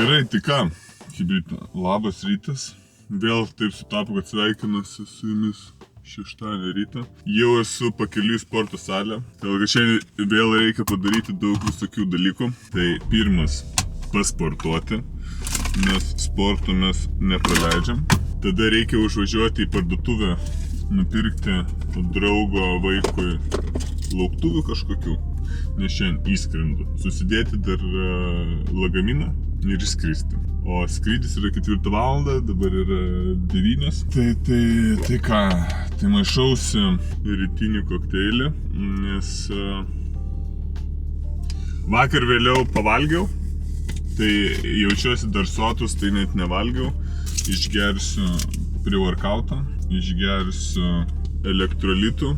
Gerai, tai ką, Chebryte, labas rytas. Vėl taip sutapo, kad sveikinuosi su jumis šeštadienį rytą. Jau esu pakeliui į sporto salę. Todėl, kad šiandien vėl reikia padaryti daug visokių dalykų. Tai pirmas, pasportuoti, nes sporto mes nepraleidžiam. Tada reikia užvažiuoti į parduotuvę, nupirkti draugo vaikui lauktuvių kažkokių, nes šiandien įskrendu. Susidėti dar lagaminą ir išskristi. O skrydis yra 4 valandą, dabar yra 9. Tai ką, tai maišausi rytinį kokteilį, nes vakar vėliau pavalgiau, tai jaučiuosi dar sotus, tai net nevalgiau. Išgersiu pre-workoutą, išgersiu elektrolitų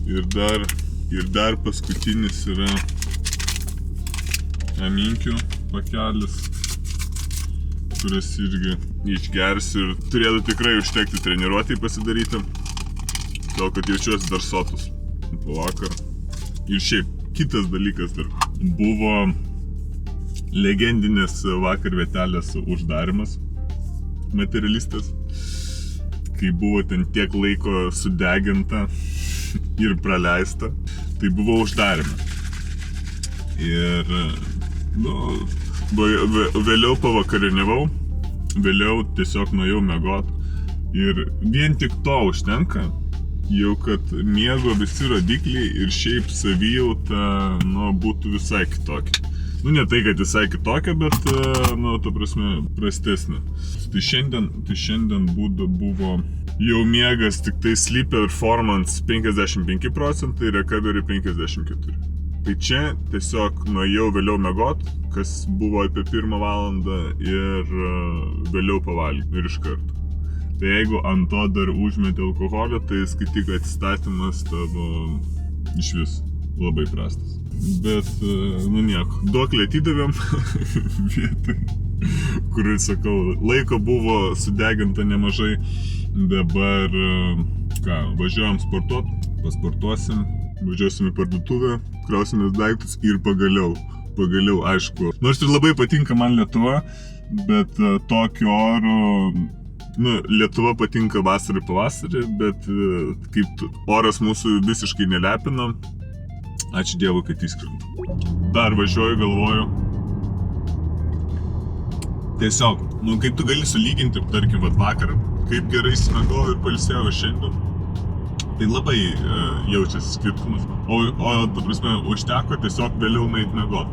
ir dar paskutinis yra aminkių pakelis, kuris irgi išgersiu ir turėtų tikrai užtekti treniruotei pasidaryti, todėl kad jaučiuosi dar sotus po vakar. Ir šiaip kitas dalykas dar buvo legendinės vakar vietelės uždarimas materialistės, kai buvo ten tiek laiko sudeginta ir praleista, tai buvo uždarimas. Ir vėliau pavakariniavau, vėliau tiesiog nuėjau miegot. Ir vien tik to užtenka, jau kad miego visi rodikliai ir šiaip savijauta būtų visai kitokia. Ne tai, kad visai kitokia, bet, ta prasme, prastesnė. Tai šiandien buvo jau miegas tik tai sleep performance 55%, recovery 54%. Tai čia tiesiog nuėjau vėliau miegot, kas buvo apie 1 valandą ir vėliau pavalgiau ir iš karto. Tai jeigu ant to dar užmeti alkoholio, tai skaityk atsistatymas tavo iš vis labai prastas. Bet, nieko, duoklį atidavėm vietoj, kur, sakau, laiko buvo sudeginta nemažai. Dabar, važiuojam sportuot, pasportuosim, važiuosim į parduotuvę, krausimės daiktus ir pagaliau, aišku. Nors ir labai patinka man Lietuva, bet tokiu oru, Lietuva patinka vasarį pavasarį, bet kaip oras mūsų visiškai nelepina. Ačiū Dievui, kad įskrendu. Dar važiuoju, galvoju. Tiesiog, kaip tu gali sulyginti, tarkim, vakar, kaip gerai išsimiegojau ir pailsėjau šiandien, tai labai jaučiasi skirtumas. O ta prasme, užteko tiesiog vėliau nueit miegot.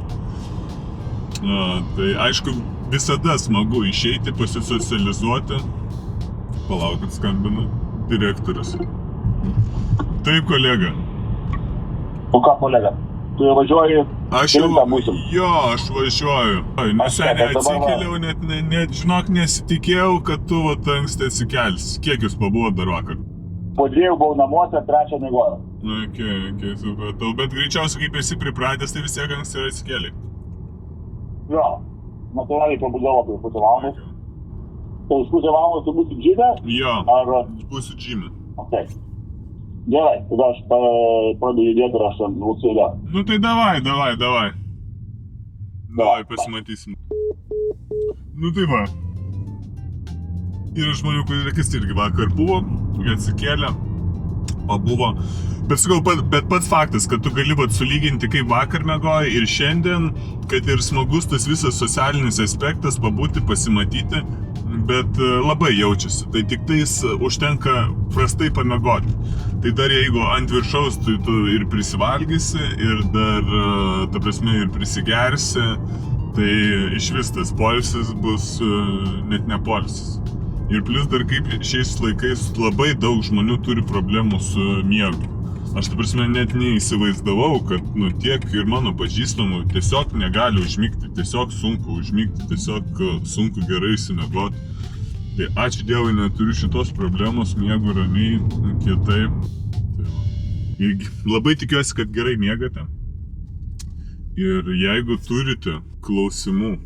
Tai aišku, visada smagu išeiti, pasisocializuoti. Palaukit, skambina direktorius. Taip, kolega. O ką, kolega? Tu jau važiuoji? Aš važiuoju. Neseniai atsikėliau, net žinok, nesitikėjau, kad tu anksti atsikelsi. Kiek jūs pabuvot dar vakar? Po 2 buvau namuose, 3 miegojau. Okay, supratau. Bet greičiausiai, kaip esi pripratęs, tai vis tiek anksti atsikėlei. Jo, natūraliai pabudau apie pusę valandos. Tai už pusę valandos tu būsi džime? Jo, būsiu džime. Okay. Gerai, tada aš pradedu judėti ir aš ten lauksėlę. Tai davai. Davai, pasimatysim. Tai va. Yra žmonių, kas irgi vakar buvo, atsikėlė, pabuvo. Bet pats faktas, kad tu gali sulyginti, kaip vakar miegojai ir šiandien, kad ir smagus tas visas socialinis aspektas, pabūti, pasimatyti, bet labai jaučiasi. Tai tik tais užtenka prastai pamiegoti. Tai dar jeigu ant viršaus tu ir prisivalgysi, ir dar, ta prasme, ir prisigersi, tai iš vis tas poilsis bus net ne poilsis. Ir plus dar kaip šiais laikais labai daug žmonių turi problemų su miegu. Aš, ta prasme, net neįsivaizdavau, kad tiek ir mano pažįstamų tiesiog negali užmigti, tiesiog sunku užmigti, tiesiog sunku gerai išsimiegoti. Tai ačiū Dievui, neturiu šitos problemos, miegu ramiai, kietai. Ir labai tikiuosi, kad gerai miegate. Ir jeigu turite klausimų,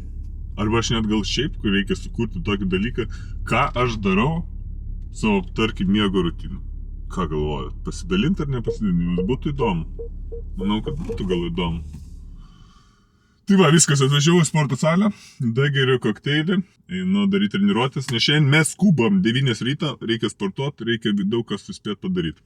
arba aš net gal šiaip, kur reikia sukurti tokį dalyką, ką aš darau savo, tarkim, miego rutiną. Ką galvojat? Pasidalinti ar nepasidalinti? Jums būtų įdomu. Manau, kad būtų gal įdomu. Tai va, viskas, atvažiavau į sporto salę, geriu kokteilį, einu daryti treniruotės, nes šiandien mes skubam 9 ryto, reikia sportuoti, reikia daug kas suspėti padaryti.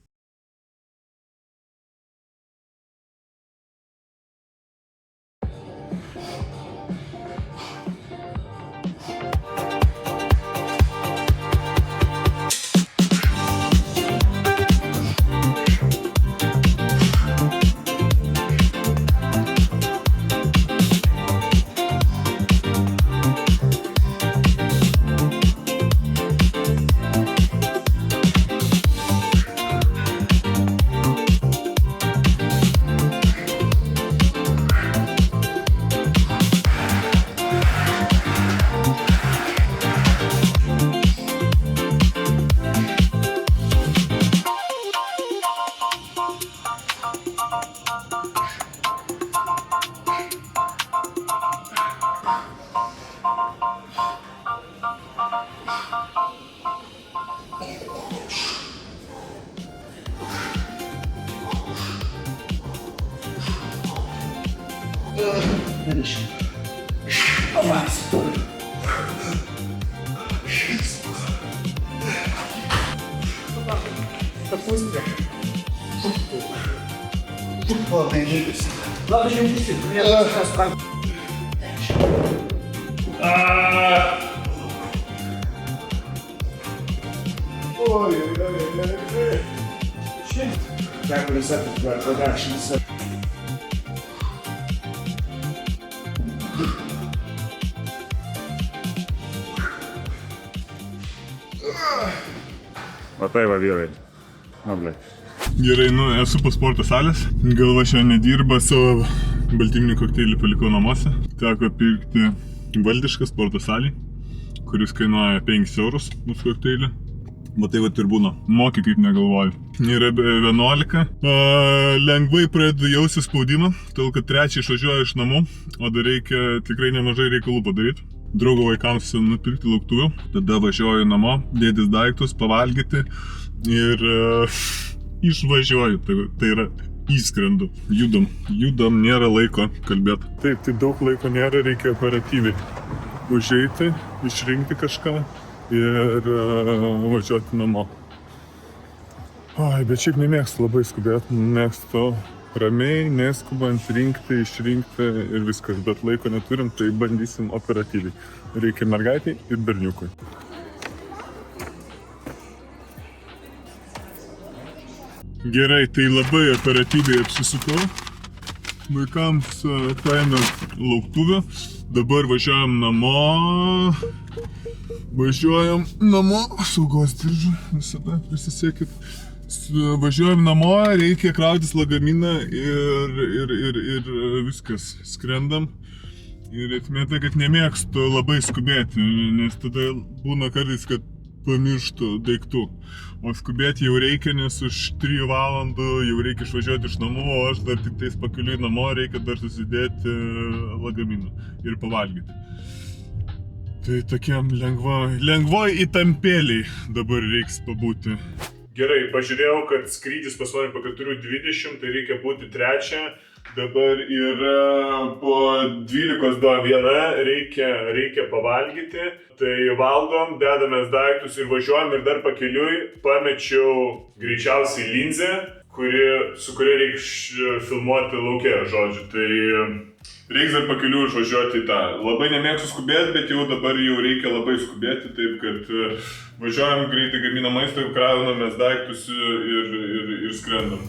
Ладно, не пусти, я сейчас так. Так, production. Matai va vyrai. Na, blė. Gerai, esu po sporto salės, galva šiandien nedirba, savo baltyminį kokteilį palikau namuose. Teko pirkti valdišką sporto salį, kuris kainuoja 5 eurus mūsų kokteilį. Matai, va ir būna, moki kaip negalvoju. Yra 11, lengvai pradedu jausti spaudimą, todėl kad 3 išvažiuoju iš namų, o dar reikia tikrai nemažai reikalų padaryti. Draugo vaikams nupirkti lauktuvių, tada važiuoju namo, dėtis daiktus, pavalgyti ir išvažiuoju, tai yra įskrendu, judam, nėra laiko kalbėti. Taip, tai daug laiko nėra, reikia operatyviai užeiti, išrinkti kažką ir važiuoti namo. Ai, bet šiaip nemėgstu labai skubėti, mėgstu ramiai, neskubant rinkti, išrinkti ir viskas, bet laiko neturim, tai bandysim operatyviai. Reikia mergaitai ir berniukui. Gerai, tai labai operatyviai apsisukau. Vaikams paėmiau lauktuvę, dabar važiuojam namo, saugos diržų, visada prisisiekit. Važiuojam namo, reikia krautis lagaminą ir viskas, skrendam. Ir esmė tai, kad nemėgstu labai skubėti, nes tada būna kartais, kad pamirštu daiktų. O skubėti jau reikia, nes už 3 valandų jau reikia išvažiuoti iš namų, o aš dar tik tais pakeliui namo, reikia dar susidėti lagaminą ir pavalgyti. Tai tokiam lengvoj įtampėliai dabar reiks pabūti. Gerai, pažiūrėjau, kad skrydis pas mane po 4:20, tai reikia būti 3. Dabar yra po 12:01, reikia pavalgyti. Tai valgom, dedamės daiktus ir važiuojam ir dar pakeliui pamečiau greičiausiai linzę, su kuria reiks filmuoti lauke, žodžiu. Tai reiks dar pakeliui išvažiuoti į tą. Labai nemėgstu skubėti, bet jau dabar jau reikia labai skubėti, taip kad važiuojam greitai, gaminam maistą, kraunamės daiktus ir skrendam.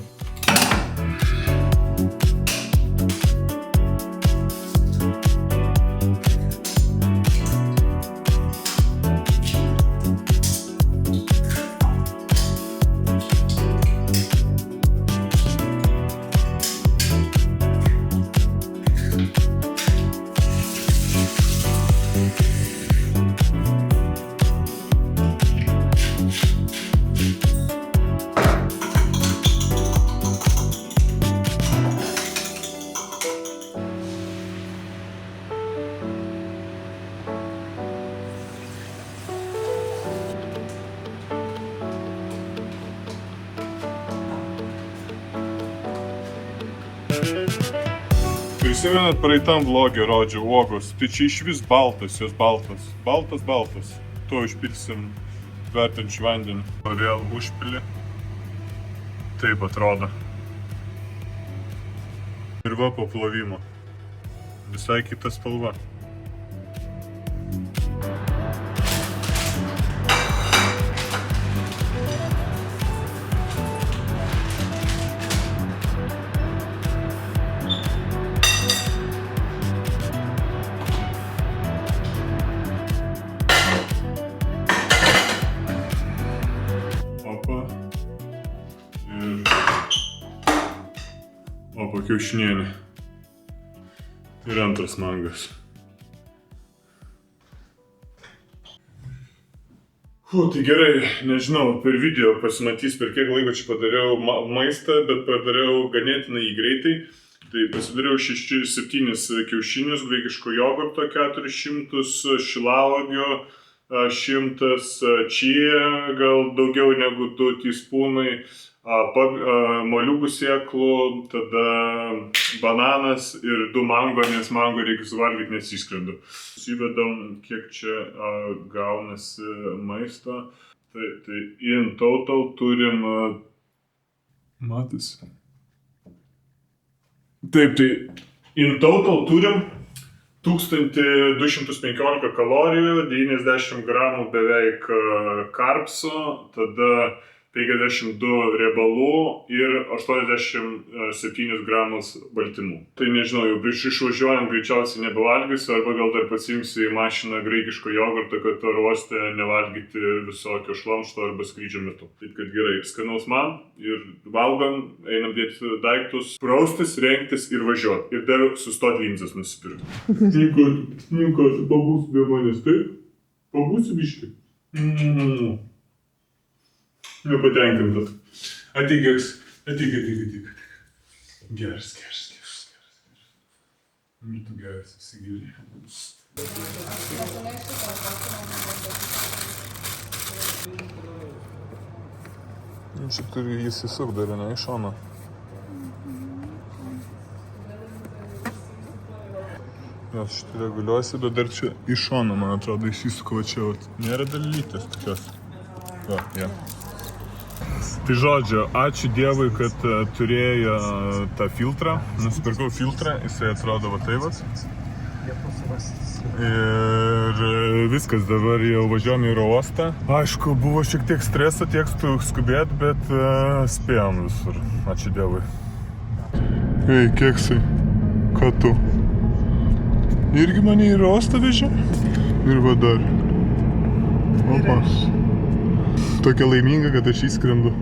prisimenat, praeitam vlogė rodžiau uogos, tai čia iš vis baltas, jos baltas. Baltas. Tuo užpilsim vertinčių vandenį. Vėl užpili. Taip atrodo. Ir va po plovimo. Visai kita spalva. Opa, kiaušinienė. Ir antras mangas. Tai gerai, nežinau, per video pasimatys, per kiek laiko čia padariau maistą, bet padariau ganėtinai greitai. Tai pasidariau 6-7 kiaušinius, graikiško jogurto 400, šilauogio 100, čia gal daugiau negu 2 teaspoonai, moliūgų sėklų, tada bananas ir 2 mango, nes mango reikia suvalgyti, nes išskrendu. Įvedam, kiek čia gaunasi maisto. Tai in total turim... Matosi. Taip, tai in total turim 1215 kalorijų, 90 gramų beveik karpso, tada 52 riebalų ir 87 gramus baltymų. Tai nežinau, jau prieš išvažiuojant greičiausiai nebevalgysiu, arba gal dar pasiimsiu į mašiną graikiško jogurto, kad oro uoste nevalgyti visokio šlamšto arba skrydžio metu. Taip kad gerai, skanaus man ir valgom, einam dėti daiktus, praustis, rengtis ir važiuoti. Ir dar sustoti linzes nusipirkti. Nieko, pabūsiu be manęs, taip? Pabūsiu biškį. Nepatenkintas. Ateik. Geras. Ir tu geras, įsigilį. Čia turi įsisuk dar, ne, iš šono. Jos šitą reguliuosi, bet dar čia iš šono, man atrodo, įsisuko čia. Nėra dalytės tokios. Va, ja. Tai žodžiu, ačiū Dievui, kad turėjo tą filtrą. Nusipirkau filtrą, jisai atrodo va taip vat. Ir viskas, dabar jau važiuojame į uostą. Aišku, buvo šiek tiek streso, tiek skubėt, bet spėjom visur. Ačiū Dievui. Ei, keksai, ką tu? Irgi mane į uostą vežė? Ir va dar. Opas. Tokia laiminga, kad aš įskrendu.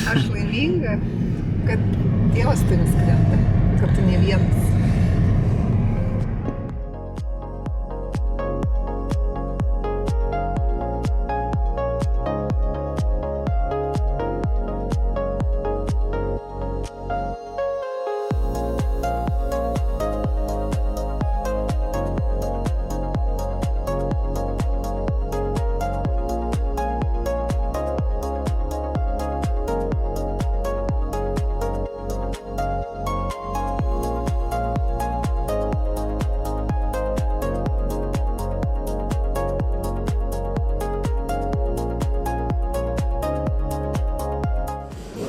Aš laiminga, kad Dievas tavim skrenda, kad tu ne vienas.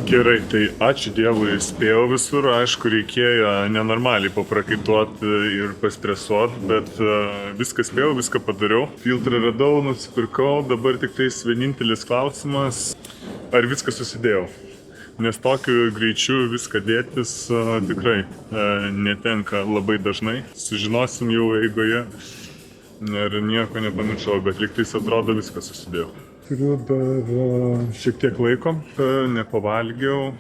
Gerai, tai ačiū Dievui, spėjau visur, aišku, reikėjo nenormaliai paprakaituoti ir pastresuoti, bet viską spėjau, viską padariau. Filtrą radau, nusipirkau, dabar tik tais vienintelis klausimas, ar viską susidėjau. Nes tokiu greičiu viską dėtis tikrai netenka labai dažnai. Sužinosim jau eigoje ir nieko nepamiršau, bet lyg tais atrodo viską susidėjau. Turiu dar šiek tiek laiko, nepavalgiau,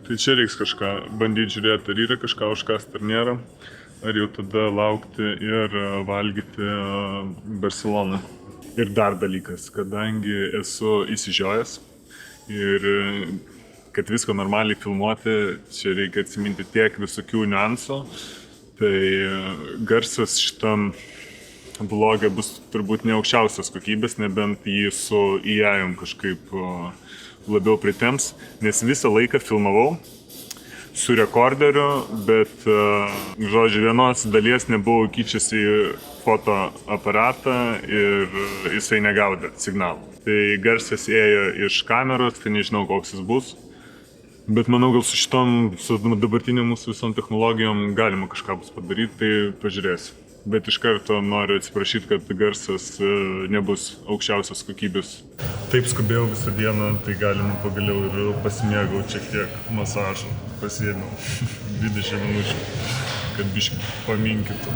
tai čia reiks kažką bandyti žiūrėti, ar yra kažką užkast ar nėra, ar jau tada laukti ir valgyti Barceloną. Ir dar dalykas, kadangi esu įsižiojęs ir kad viską normaliai filmuoti, čia reikia atsiminti tiek visokių niuansų, tai garsas šitam vlogė bus turbūt ne aukščiausios kokybės, nebent jį su AI kažkaip labiau pritems, nes visą laiką filmavau su rekorderiu, bet, žodžiu, vienos dalies nebuvo įkišęs į fotoaparatą ir jisai negaudė signalų. Tai garsas ėjo iš kameros, tai nežinau, koks jis bus. Bet manau, gal su dabartinėm mūsų visom technologijom galima kažką bus padaryti, tai pažiūrėsiu. Bet iš karto noriu atsiprašyti, kad garsas nebus aukščiausios kokybės. Taip skubėjau visą dieną, tai galima pagaliau ir pasimėgauti šiek tiek masažų. Pasiėmiau 20 minučių, kad biškį paminkytų.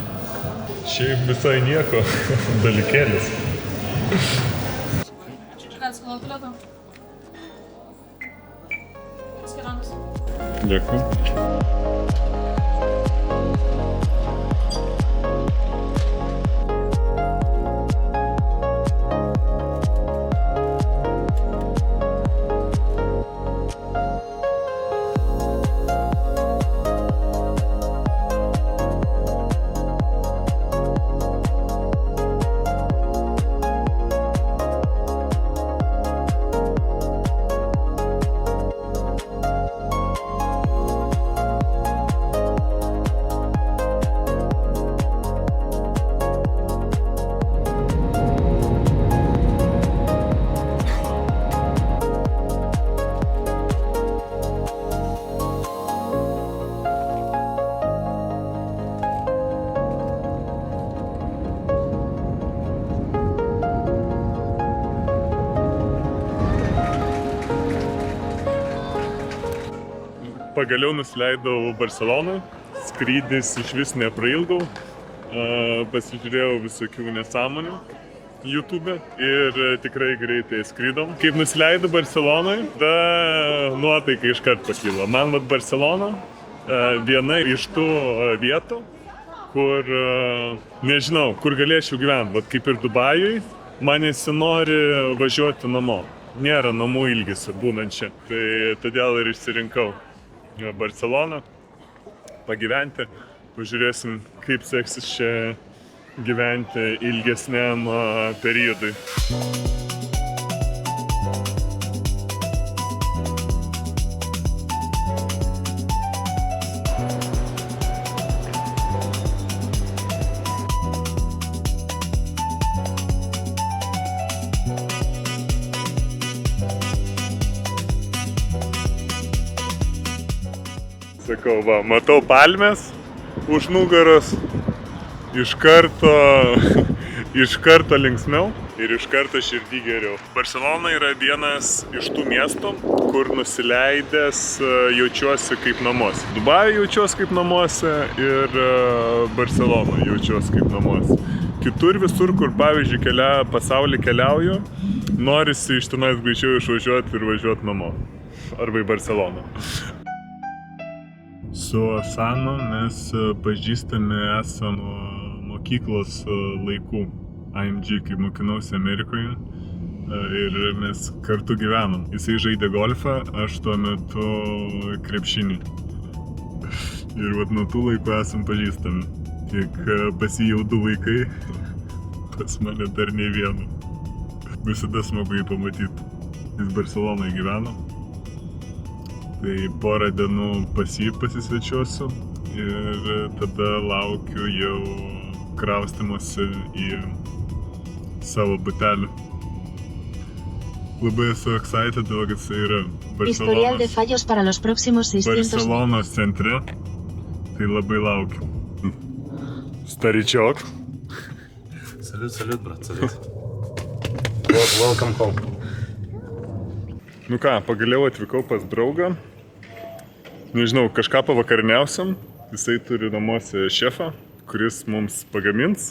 Šiaip visai nieko, dalykėlis. Dėkui. Pagaliau nusileidau Barcelonoj, skrydis iš vis neprailgau, pasižiūrėjau visokių nesąmonių YouTube ir tikrai greitai skridom. Kaip nusileidau Barcelonoj, nuotaika iškart pakilo. Man Barcelona viena iš tų vietų, kur, nežinau, kur galėčiau gyventi. Kaip ir Dubajuj, man nesinori važiuoti namo. Nėra namų ilgesio būnant čia, tai todėl ir išsirinkau Barceloną, pagyventi, pažiūrėsim, kaip seksis čia gyventi ilgesniam periodui. Sakau, va, matau palmes už nugaros, iš karto linksmiau ir iš karto širdį geriau. Barcelona yra vienas iš tų miestų, kur nusileidęs jaučiuosi kaip namuose. Dubajuje jaučiuosi kaip namuose ir Barcelona jaučiuosi kaip namuose. Kitur visur, kur pavyzdžiui pasaulį keliauju, norisi iš tenais greičiau išvažiuoti ir važiuoti namo. Arba į Barceloną. Su Asanu mes pažįstami esam mokyklos laikų. AMG, kai mokinausi Amerikoje ir mes kartu gyvenom. Jisai žaidė golfą, aš tuo metu krepšinį. Ir vat nuo tų laikų esam pažįstami. Tik pas jį jau 2 vaikai, pas mane dar nei vieno. Visada smagu jį pamatyti. Jis Barcelonoje gyveno. Tai porą dienų pas jį pasisvečiuosiu ir tada laukiu jau kraustymosi į savo butelį. Labai esu excited, kad jisai yra Historial de fallos para los próximos 600 Barcelonos centre. Tai labai laukiu. Старичок. Салют, брат, салют. Welcome home. Nu ką, pagaliau atvykau pas draugą. Nežinau, kažką pavakariniausiam. Jisai turi namuose šefą, kuris mums pagamins.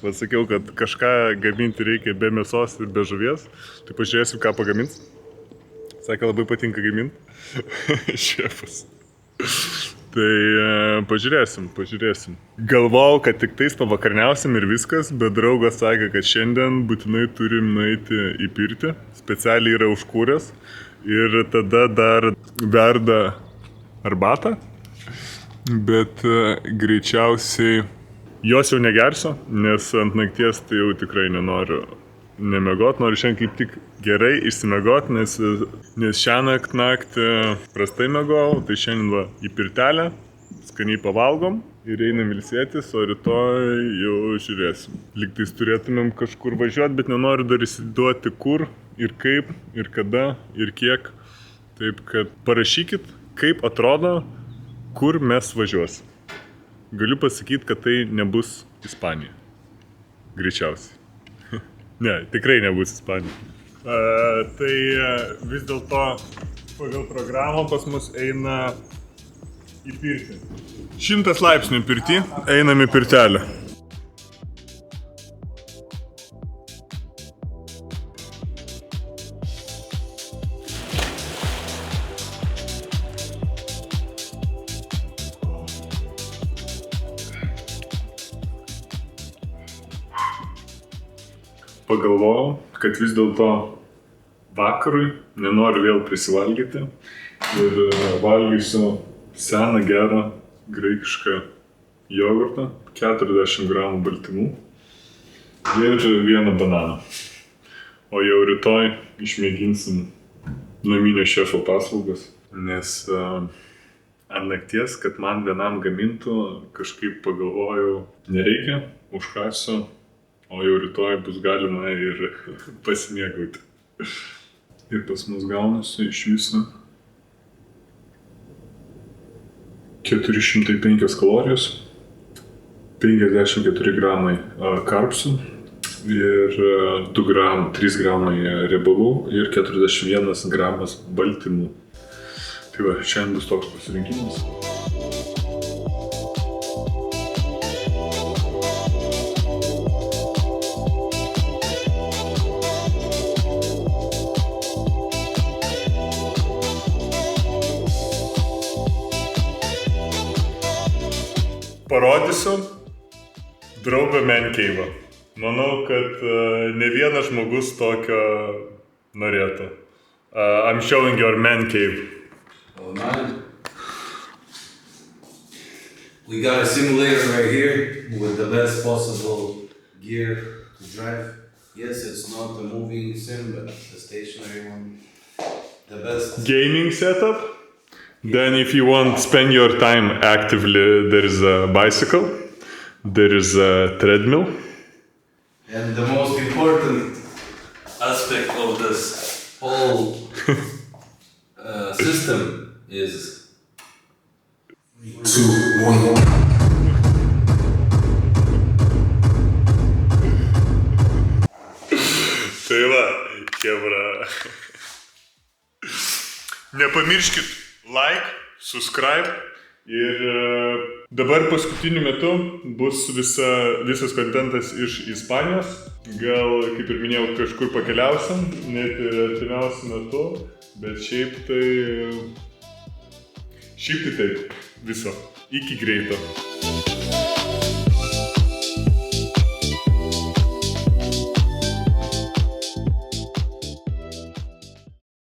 Pasakiau, kad kažką gaminti reikia be mėsos ir be žuvies. Tai pažiūrėsiu, ką pagamins. Sakė, labai patinka gaminti. Šefas. Tai pažiūrėsim. Galvojau, kad tik tais pavakarniausim ir viskas, bet draugas sakė, kad šiandien būtinai turim nueiti į pirtį. Specialiai yra užkūręs. Ir tada dar verda arbatą. Bet greičiausiai jos jau negersiu, nes ant nakties tai jau tikrai nenoriu nemiegot, noriu šiandien kaip tik gerai išsimiegot, nes šią naktį prastai miegojau, tai šiandien va į pirtelę, skaniai pavalgom ir einam ilsėtis, o rytoj jau žiūrėsim. Lygtais turėtumėm kažkur važiuoti, bet nenoriu dar įsiduoti kur ir kaip, ir kada, ir kiek. Taip kad parašykit, kaip atrodo, kur mes važiuosim. Galiu pasakyti, kad tai nebus Ispanija. Greičiausiai. Ne, tikrai nebus Ispanija. Tai vis dėlto pagal programą pas mus eina į pirtį. 100 laipsnių pirtį, einam į pirtelę. Pagalvojau, kad vis dėlto vakarui nenoriu vėl prisivalgyti ir valgysiu seną gerą graikišką jogurtą, 40 gramų baltymų ir vieną bananą. O jau rytoj išmėginsim naminio šefo paslaugas, nes ant nakties, kad man vienam gamintų, kažkaip pagalvojau, nereikia, užkasiu. O jau rytoj bus galima ir pasimėgauti. Ir pas mus gaunasi iš viso 405 kalorijos, 54 gramai karpsų ir 3 gramai riebalų ir 41 gramas baltymų. Tai va, šiandien bus toks pasirinkimas. Parodysiu draugą man cave. Manau, kad ne vienas žmogus tokio norėtų. I'm showing your man cave. Oh man. We got a simulator right here with the best possible gear to drive. Yes, it's not a moving sim, but the stationary one. The best. Gaming setup. Then if you want to spend your time actively, there is a bicycle, there is a treadmill. And the most important aspect of this whole system is 2, 1, 1. Tai va, chebra. Nepamirškit like, subscribe ir dabar paskutiniu metu bus visas kontentas iš Ispanijos. Gal, kaip ir minėjau, kažkur pakeliausim, net ir artimiausiu metu, bet šiaip tai taip, viso. Iki greito.